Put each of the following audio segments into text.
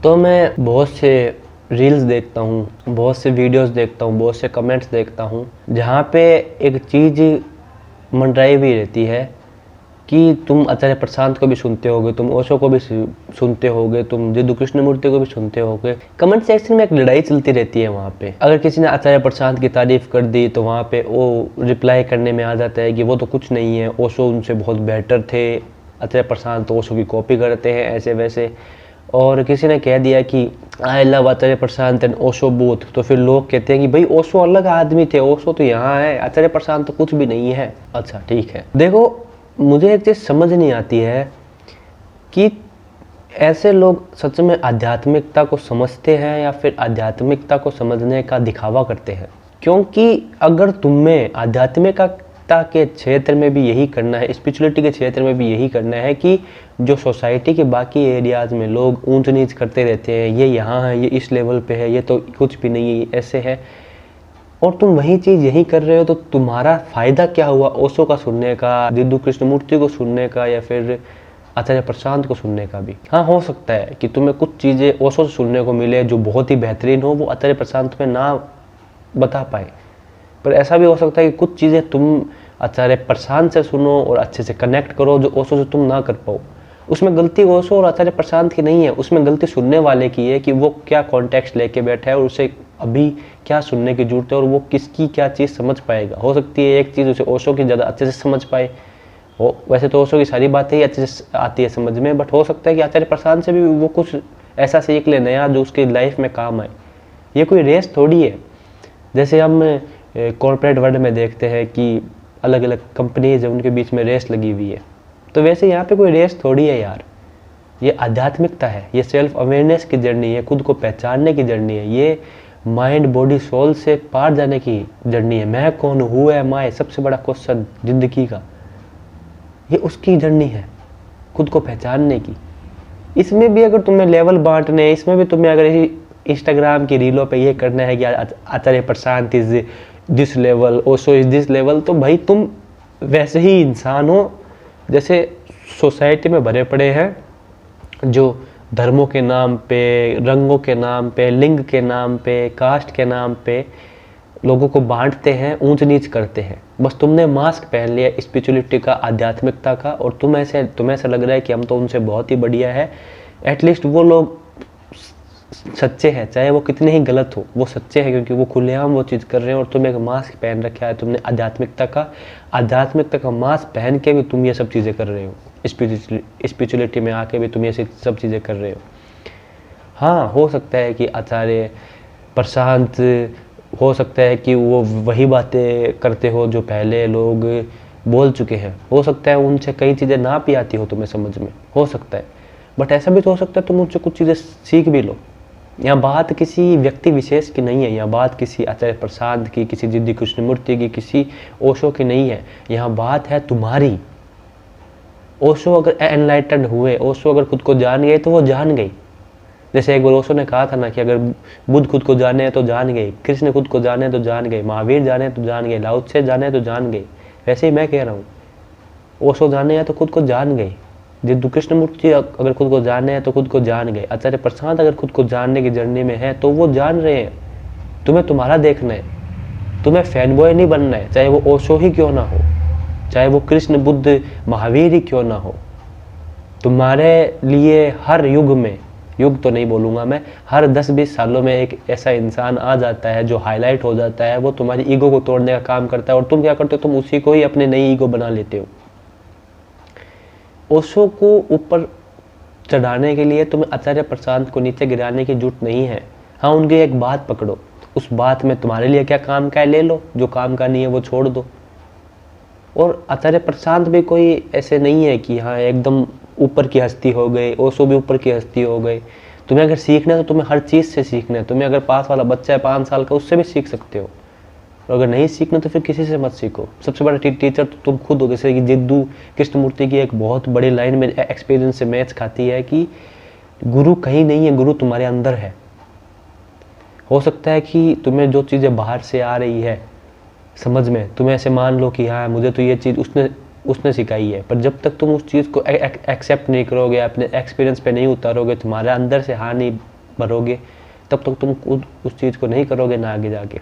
तो मैं बहुत से रील्स देखता हूँ, बहुत से वीडियोस देखता हूँ, बहुत से कमेंट्स देखता हूँ, जहाँ पे एक चीज़ मंडराई हुई रहती है कि तुम आचार्य प्रशांत को भी सुनते होगे, तुम ओशो को भी सुनते होगे, तुम जिद्दू कृष्णमूर्ति को भी सुनते होगे। कमेंट सेक्शन में एक लड़ाई चलती रहती है वहाँ पे। अगर किसी ने आचार्य प्रशांत की तारीफ कर दी तो वहाँ पे वो रिप्लाई करने में आ जाता है कि वो तो कुछ नहीं है, ओशो उनसे बहुत बेटर थे, आचार्य प्रशांत तो ओशो की कॉपी करते हैं ऐसे वैसे। और किसी ने कह दिया कि I love Acharya Prashant and Osho both, तो फिर लोग कहते हैं कि भाई ओशो अलग आदमी थे, ओशो तो यहाँ है, आचार्य प्रशांत तो कुछ भी नहीं है। अच्छा ठीक है, देखो मुझे एक चीज़ समझ नहीं आती है कि ऐसे लोग सच में आध्यात्मिकता को समझते हैं या फिर आध्यात्मिकता को समझने का दिखावा करते हैं। क्योंकि अगर तुम्हें आध्यात्मिकता के क्षेत्र में भी यही करना है, स्पिरिचुअलिटी के क्षेत्र में भी यही करना है कि जो सोसाइटी के बाकी एरियाज़ में लोग ऊंच नीच करते रहते हैं, ये यहाँ है, ये इस लेवल पे है, ये तो कुछ भी नहीं है, ये ऐसे है, और तुम वही चीज़ यही कर रहे हो, तो तुम्हारा फ़ायदा क्या हुआ ओशो का सुनने का, जिद्दू कृष्णमूर्ति को सुनने का, या फिर आचार्य प्रशांत को सुनने का भी। हाँ, हो सकता है कि तुम्हें कुछ चीज़ें ओशो से सुनने को मिले जो बहुत ही बेहतरीन हो, वो आचार्य प्रशांत में ना बता पाए। पर ऐसा भी हो सकता है कि कुछ चीज़ें तुम आचार्य प्रशांत से सुनो और अच्छे से कनेक्ट करो जो ओशो से तुम ना कर पाओ। उसमें गलती ओशो और आचार्य प्रशांत की नहीं है, उसमें गलती सुनने वाले की है कि वो क्या कॉन्टेक्स्ट लेके बैठा है और उसे अभी क्या सुनने की जरूरत है और वो किसकी क्या चीज़ समझ पाएगा। हो सकती है एक चीज़ उसे ओशो की ज़्यादा अच्छे से समझ पाए, वो वैसे तो ओशो की सारी बातें ही अच्छे से आती है समझ में, बट हो सकता है कि आचार्य प्रशांत से भी वो कुछ ऐसा सीख ले नया जो उसकी लाइफ में काम आए। ये कोई रेस थोड़ी है, जैसे हम कॉर्पोरेट वर्ल्ड में देखते हैं कि अलग अलग कंपनीज है, उनके बीच में रेस लगी हुई है, तो वैसे यहाँ पे कोई रेस थोड़ी है यार। ये आध्यात्मिकता है, ये सेल्फ अवेयरनेस की जर्नी है, खुद को पहचानने की जर्नी है, ये माइंड बॉडी सोल से पार जाने की जर्नी है। मैं कौन हूँ, हु एम आई, सबसे बड़ा क्वेश्चन जिंदगी का, ये उसकी जर्नी है, खुद को पहचानने की। इसमें भी अगर तुम्हें लेवल बांटने, इसमें भी तुम्हें अगर इंस्टाग्राम की रीलों पे ये करना है कि Acharya Prashant is this level, Osho is this level, तो भाई तुम वैसे ही इंसान हो जैसे सोसाइटी में भरे पड़े हैं, जो धर्मों के नाम पे, रंगों के नाम पे, लिंग के नाम पे, कास्ट के नाम पे लोगों को बांटते हैं, ऊंच नीच करते हैं। बस तुमने मास्क पहन लिया स्पिरिचुअलिटी का, आध्यात्मिकता का, और तुम्हें ऐसा लग रहा है कि हम तो उनसे बहुत ही बढ़िया है। एटलीस्ट वो लोग सच्चे हैं, चाहे वो कितने ही गलत हो, वो सच्चे हैं क्योंकि वो खुलेआम वो चीज़ कर रहे हैं, और तुम एक मास्क पहन रखा है तुमने आध्यात्मिकता का मास्क पहन के भी तुम ये सब चीज़ें कर रहे हो, स्पिरिचुअलिटी में आके भी तुम ये सब चीज़ें कर रहे हो। हाँ, हो सकता है कि आचार्य प्रशांत, हो सकता है कि वो वही बातें करते हो जो पहले लोग बोल चुके हैं, हो सकता है उनसे कई चीज़ें ना भी आती हो तुम्हें समझ में, हो सकता है, बट ऐसा भी तो हो सकता है तुम उनसे कुछ चीज़ें सीख भी लो। यहाँ बात किसी व्यक्ति विशेष की नहीं है, यहाँ बात किसी आचार्य प्रशांत की, किसी जिद्दू कृष्णमूर्ति की, किसी ओशो की नहीं है, यहाँ बात है तुम्हारी। ओशो अगर एनलाइटेंड हुए, ओशो अगर खुद को जान गए तो वो जान गई। जैसे एक बार ओशो ने कहा था ना कि अगर बुद्ध खुद को जाने तो जान गए, कृष्ण खुद को जाने तो जान गए, महावीर जाने तो जान गए, लाओ त्से जाने तो जान गए। वैसे ही मैं कह रहा हूँ, ओशो जाने हैं तो खुद को जान गए, जिद्दू कृष्णमूर्ति अगर खुद को जाने हैं तो खुद को जान गए, आचार्य प्रशांत अगर खुद को जानने की जर्नी में है तो वो जान रहे हैं। तुम्हें तुम्हारा देखना है, तुम्हें फैन बॉय नहीं बनना है, चाहे वो ओशो ही क्यों ना हो, चाहे वो कृष्ण बुद्ध महावीर ही क्यों ना हो। तुम्हारे लिए हर युग में, युग तो नहीं बोलूँगा मैं, हर 10-20 सालों में एक ऐसा इंसान आ जाता है जो हाईलाइट हो जाता है, वो तुम्हारी ईगो को तोड़ने का काम करता है, और तुम क्या करते हो, तुम उसी को ही अपनी नई ईगो बना लेते हो। ओशो को ऊपर चढ़ाने के लिए तुम्हें आचार्य प्रशांत को नीचे गिराने की जरूरत नहीं है। हाँ, उनकी एक बात पकड़ो, उस बात में तुम्हारे लिए क्या काम का है ले लो, जो काम का नहीं है वो छोड़ दो। और आचार्य प्रशांत भी कोई ऐसे नहीं है कि हाँ एकदम ऊपर की हस्ती हो गई, ओशो भी ऊपर की हस्ती हो गई। तुम्हें अगर सीखना है तो तुम्हें हर चीज़ से सीखना है। तुम्हें अगर पास वाला बच्चा है 5 साल का, उससे भी सीख सकते हो, और अगर नहीं सीखना तो फिर किसी से मत सीखो। सबसे बड़ा टीचर तो तुम खुद हो। जैसे कि जिद्दू कृष्णमूर्ति की एक बहुत बड़ी लाइन में एक्सपीरियंस से मैच खाती है कि गुरु कहीं नहीं है, गुरु तुम्हारे अंदर है। हो सकता है कि तुम्हें जो चीज़ें बाहर से आ रही है समझ में, तुम्हें ऐसे मान लो कि हाँ मुझे तो ये चीज़ उसने सिखाई है, पर जब तक तुम उस चीज़ को एक्सेप्ट नहीं करोगे, अपने एक्सपीरियंस पे नहीं उतारोगे, तुम्हारे अंदर से हाँ नहीं भरोगे तब तक तुम खुद उस चीज़ को नहीं करोगे ना आगे जाके।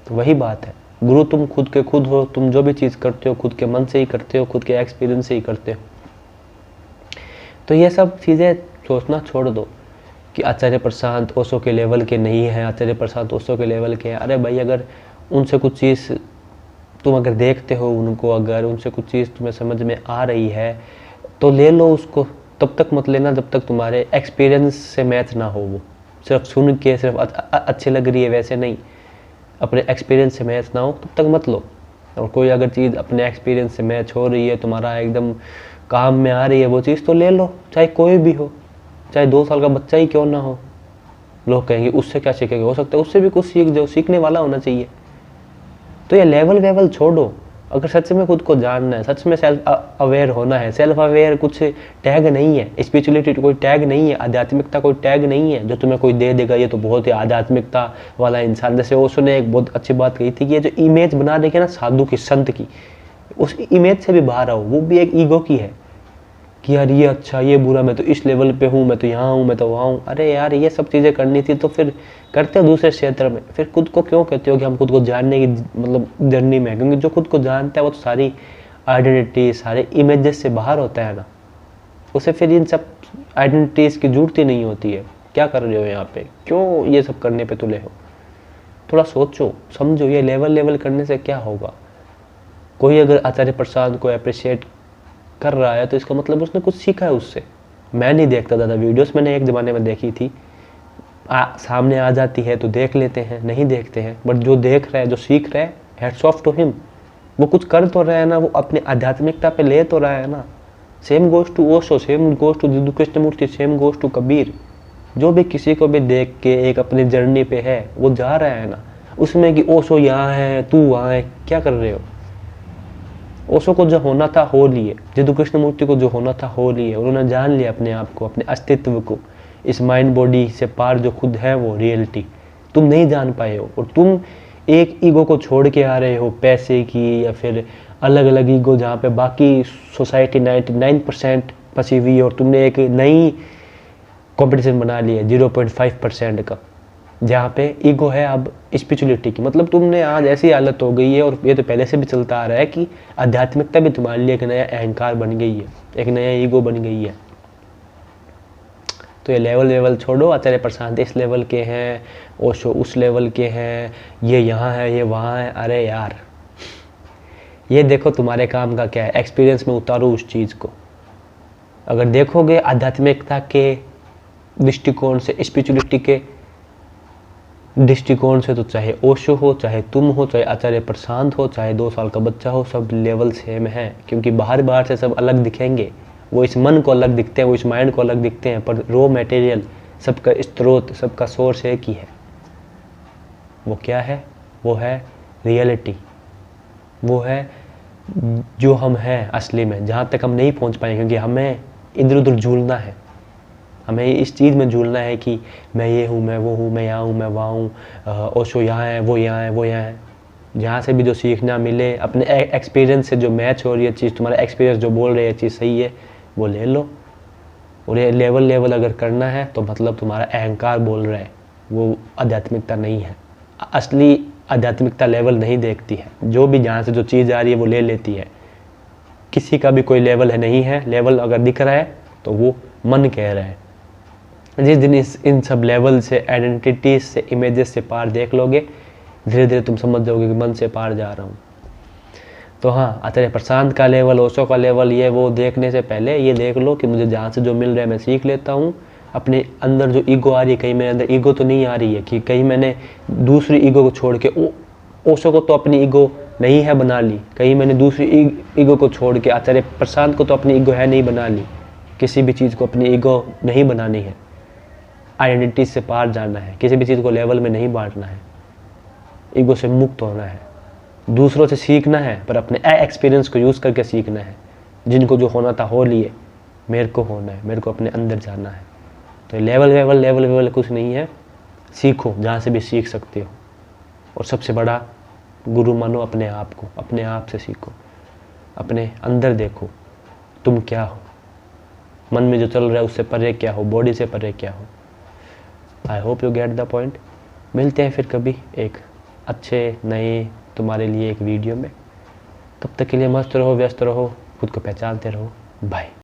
तो वही बात है, गुरु तुम खुद के खुद हो। तुम जो भी चीज़ करते हो खुद के मन से ही करते हो, खुद के एक्सपीरियंस से ही करते हो। तो ये सब चीज़ें सोचना छोड़ दो कि आचार्य प्रशांत ओशो के लेवल के नहीं हैं, आचार्य प्रशांत ओशो के लेवल के हैं। अरे भाई, अगर उनसे कुछ चीज़ तुम अगर देखते हो उनको, अगर उनसे कुछ चीज़ तुम्हें समझ में आ रही है तो ले लो उसको। तब तक मत लेना जब तक तुम्हारे एक्सपीरियंस से मैच ना हो। वो सिर्फ सुन के सिर्फ अच्छी लग रही है वैसे नहीं, अपने एक्सपीरियंस से मैच ना हो तब तक मत लो। और कोई अगर चीज़ अपने एक्सपीरियंस से मैच हो रही है, तुम्हारा एकदम काम में आ रही है वो चीज़, तो ले लो, चाहे कोई भी हो, चाहे 2 साल का बच्चा ही क्यों ना हो। लोग कहेंगे उससे क्या सीखेंगे, हो सकता है उससे भी कुछ सीख जाओ, सीखने वाला होना चाहिए। तो ये लेवल वेवल छोड़ो। अगर सच में खुद को जानना है, सच में सेल्फ अवेयर होना है, सेल्फ अवेयर कुछ टैग नहीं है, स्पिरिचुअलिटी कोई टैग नहीं है, आध्यात्मिकता कोई टैग नहीं है जो तुम्हें कोई दे देगा ये तो बहुत ही आध्यात्मिकता वाला इंसान। जैसे ओशो ने एक बहुत अच्छी बात कही थी कि ये जो इमेज बना रखी है ना साधु की, संत की, उस इमेज से भी बाहर आओ। वो भी एक ईगो की है कि यार ये अच्छा, ये बुरा, मैं तो इस लेवल पे हूँ, मैं तो यहाँ हूँ, मैं तो वहाँ हूँ। अरे यार, ये सब चीज़ें करनी थी तो फिर करते हो दूसरे क्षेत्र में। फिर खुद को क्यों कहते हो कि हम खुद को जानने की मतलब जर्नी में, क्योंकि जो खुद को जानता है वो तो सारी आइडेंटिटी, सारे इमेजेस से बाहर होता है ना। उसे फिर इन सब आइडेंटिटीज़ की जरूरत ही नहीं होती है। क्या कर रहे हो यहाँ पे, क्यों ये सब करने पे तुले हो? थोड़ा सोचो समझो, ये लेवल करने से क्या होगा। कोई अगर आचार्य प्रसाद को अप्रिशिएट कर रहा है तो इसका मतलब उसने कुछ सीखा है उससे। मैं नहीं देखता ज़्यादा वीडियोस, मैंने एक ज़माने में देखी थी, सामने आ जाती है तो देख लेते हैं, नहीं देखते हैं। बट जो देख रहा है, जो सीख रहा है, हैट्स ऑफ टू हिम। वो कुछ कर तो रहा है ना, वो अपनी आध्यात्मिकता पे ले तो रहा है ना। Same goes to Osho, same goes to Jiddu Krishnamurti, same goes to Kabir. जो भी किसी को भी देख के एक अपनी जर्नी पे है वो जा रहा है ना। उसमें कि ओशो यहाँ है तू वहाँ है, क्या कर रहे हो? ओशो को जो होना था हो लिए, जिदू कृष्णमूर्ति को जो होना था हो लिए। उन्होंने जान लिया अपने आप को, अपने अस्तित्व को, इस माइंड बॉडी से पार जो खुद है वो रियलिटी तुम नहीं जान पाए हो। और तुम एक ईगो को छोड़ के आ रहे हो, पैसे की या फिर अलग अलग ईगो, जहाँ पे बाकी सोसाइटी 99% फंसी हुई है और तुमने एक नई कंपटीशन बना लिया 0.5% का, जहाँ पे ईगो है अब स्पिरिचुअलिटी की। मतलब तुमने आज ऐसी हालत हो गई है, और ये तो पहले से भी चलता आ रहा है, कि आध्यात्मिकता भी तुम्हारे लिए एक नया अहंकार बन गई है, एक नया ईगो बन गई है। तो ये लेवल छोड़ो। आचार्य प्रशांत इस लेवल के हैं, ओशो उस लेवल के हैं, ये यहाँ है ये वहाँ है। अरे यार, ये देखो तुम्हारे काम का क्या है, एक्सपीरियंस में उतारो उस चीज़ को। अगर देखोगे आध्यात्मिकता के दृष्टिकोण से, स्पिरिचुअलिटी के दृष्टिकोण से, तो चाहे ओशो हो, चाहे तुम हो, चाहे आचार्य प्रशांत हो, चाहे 2 साल का बच्चा हो, सब लेवल सेम है। क्योंकि बाहर से सब अलग दिखेंगे, वो इस मन को अलग दिखते हैं, वो इस माइंड को अलग दिखते हैं, पर रॉ मटेरियल, सबका स्रोत, सबका सोर्स एक ही है। वो क्या है? वो है रियलिटी। वो है जो हम हैं असली में, जहाँ तक हम नहीं पहुँच पाएंगे, क्योंकि हमें इधर उधर झूलना है। हमें इस चीज़ में झूलना है कि मैं ये हूँ, मैं वो हूँ, मैं यहाँ हूँ, मैं वहाँ हूँ, ओशो यहाँ है, वो यहाँ है, वो यहाँ है। जहाँ से भी जो सीखना मिले, अपने एक्सपीरियंस से जो मैच हो रही है चीज़, तुम्हारा एक्सपीरियंस जो बोल रही है चीज़ सही है, वो ले लो। और ये लेवल अगर करना है तो मतलब तुम्हारा अहंकार बोल रहा है, वो आध्यात्मिकता नहीं है। असली आध्यात्मिकता लेवल नहीं देखती है, जो भी जहाँ से जो चीज़ आ रही है वो ले लेती है। किसी का भी कोई लेवल है नहीं है। लेवल अगर दिख रहा है तो वो मन कह रहा है। जिस दिन इन सब लेवल से, आइडेंटिटीज से, इमेजेस से पार देख लोगे, धीरे धीरे तुम समझ जाओगे कि मन से पार जा रहा हूँ। तो हाँ, आचार्य प्रशांत का लेवल, ओशो का लेवल, ये वो देखने से पहले ये देख लो कि मुझे जहाँ से जो मिल रहा है मैं सीख लेता हूँ। अपने अंदर जो ईगो आ रही है, कहीं मेरे अंदर ईगो तो नहीं आ रही है कि कहीं मैंने दूसरी ईगो को छोड़ के, ओशो को तो अपनी ईगो नहीं है बना ली, कहीं मैंने दूसरी ईगो को छोड़ के, आचार्य प्रशांत को तो अपनी ईगो है नहीं बना ली। किसी भी चीज़ को अपनी ईगो नहीं बनानी है, आइडेंटिटी से पार जाना है, किसी भी चीज़ को लेवल में नहीं बांटना है, ईगो से मुक्त होना है, दूसरों से सीखना है, पर अपने एक्सपीरियंस को यूज़ करके सीखना है। जिनको जो होना था हो लिए, मेरे को होना है, मेरे को अपने अंदर जाना है। तो लेवल कुछ नहीं है। सीखो जहाँ से भी सीख सकते हो, और सबसे बड़ा गुरु मानो अपने आप को। अपने आप से सीखो, अपने अंदर देखो तुम क्या हो, मन में जो चल रहा है उससे परे क्या हो, बॉडी से परे क्या हो। I hope you get the point. मिलते हैं फिर कभी एक अच्छे नए तुम्हारे लिए एक वीडियो में। तब तक के लिए मस्त रहो, व्यस्त रहो, खुद को पहचानते रहो। बाय।